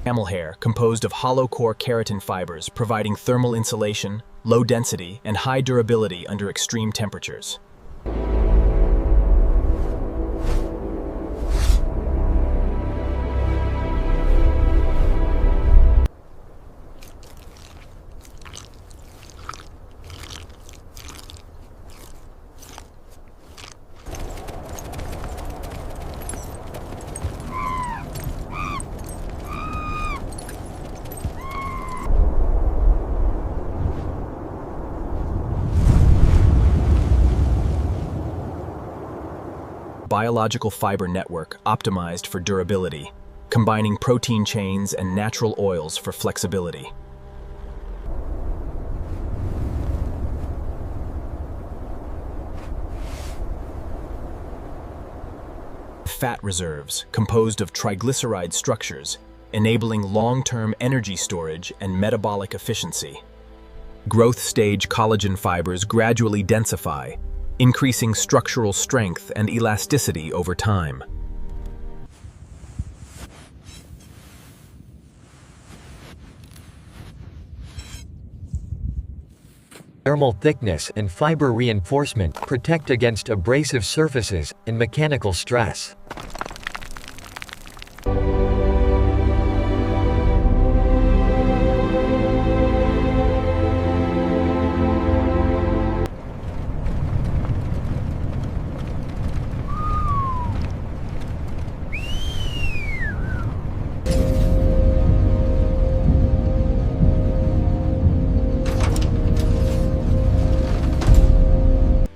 Camel hair, composed of hollow core keratin fibers, providing thermal insulation, low density, and high durability under extreme temperatures. Biological fiber network optimized for durability, combining protein chains and natural oils for flexibility. Fat reserves, composed of triglyceride structures, enabling long-term energy storage and metabolic efficiency. Growth stage collagen fibers gradually densify, increasing structural strength and elasticity over time. Thermal thickness and fiber reinforcement protect against abrasive surfaces and mechanical stress.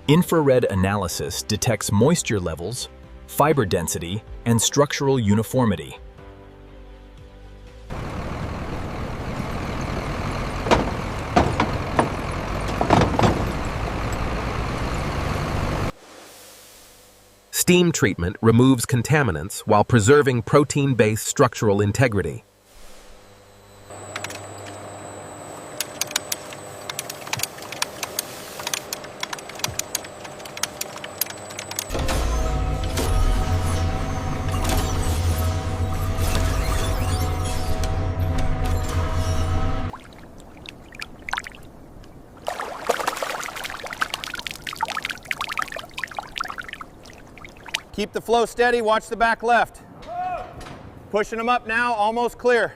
Infrared analysis detects moisture levels, fiber density, and structural uniformity. Steam treatment removes contaminants while preserving protein-based structural integrity. Keep the flow steady, watch the back left. Pushing them up now, almost clear.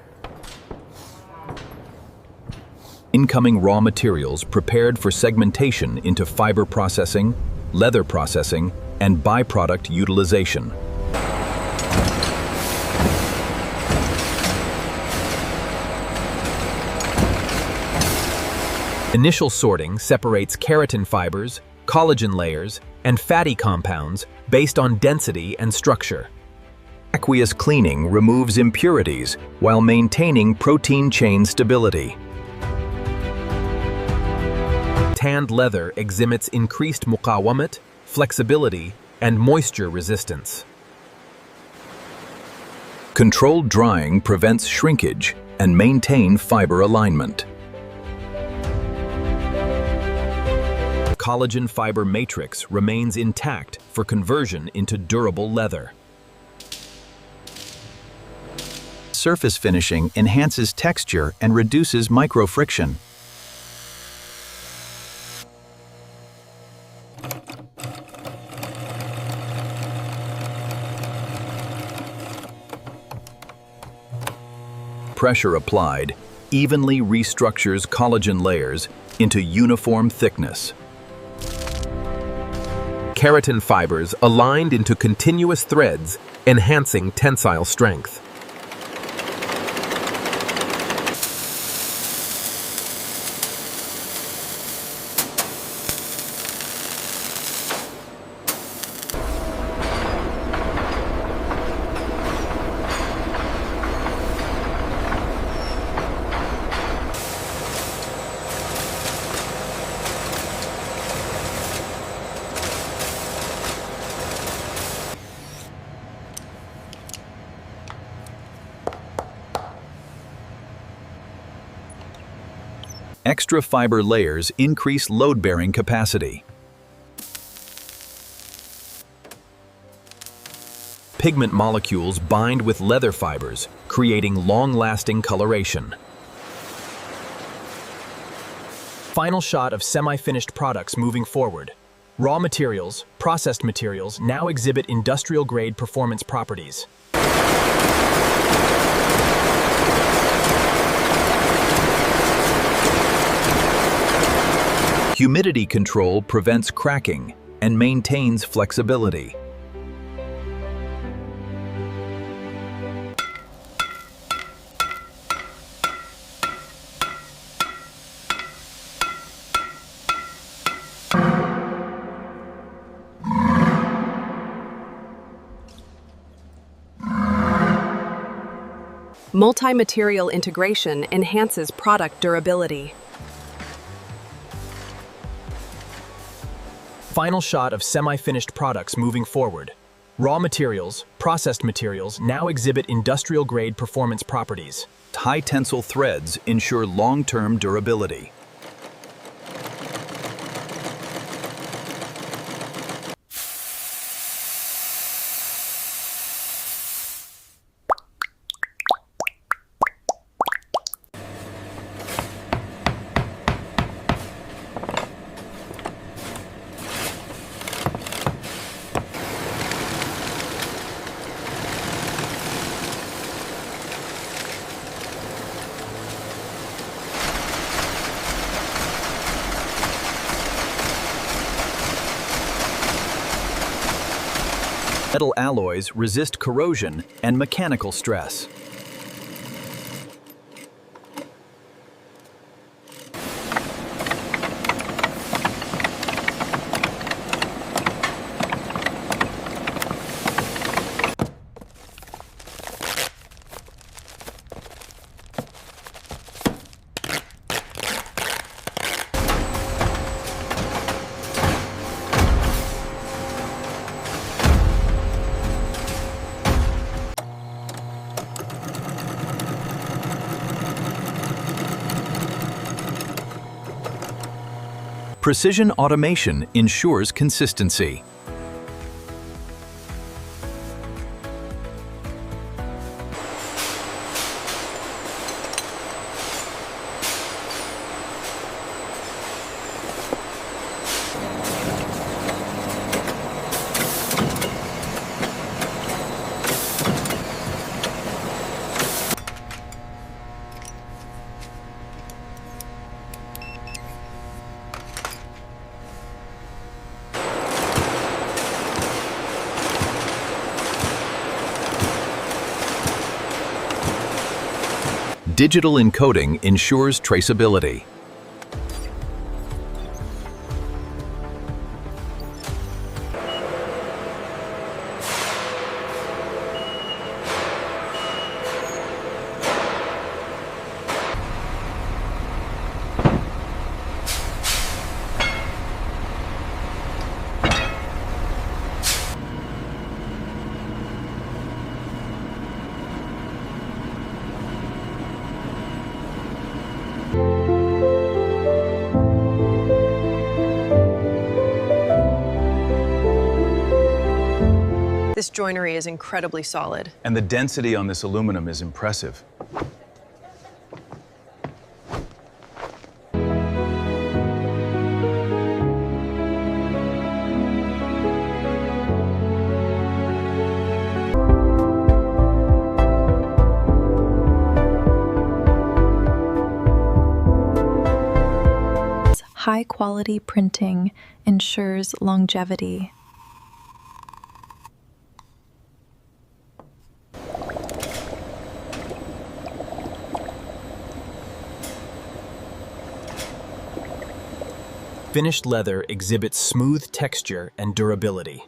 Incoming raw materials prepared for segmentation into fiber processing, leather processing, and byproduct utilization. Initial sorting separates keratin fibers, collagen layers, and fatty compounds based on density and structure. Aqueous cleaning removes impurities while maintaining protein chain stability. Tanned leather exhibits increased muqawamat, flexibility, and moisture resistance. Controlled drying prevents shrinkage and maintains fiber alignment. Collagen fiber matrix remains intact for conversion into durable leather. Surface finishing enhances texture and reduces microfriction. Pressure applied evenly restructures collagen layers into uniform thickness. Keratin fibers aligned into continuous threads, enhancing tensile strength. Extra fiber layers increase load-bearing capacity. pigment molecules bind with leather fibers, creating long-lasting coloration. Final shot of semi-finished products moving forward. Raw materials, processed materials now exhibit industrial-grade performance properties. Humidity control prevents cracking and maintains flexibility. Multi-material integration enhances product durability. Final shot of semi-finished products moving forward. Raw materials, processed materials now exhibit industrial-grade performance properties. High-tensile threads ensure long-term durability. Metal alloys resist corrosion and mechanical stress. Precision automation ensures consistency. Digital encoding ensures traceability. This joinery is incredibly solid. And the density on this aluminum is impressive. High-quality printing ensures longevity. Finished leather exhibits smooth texture and durability.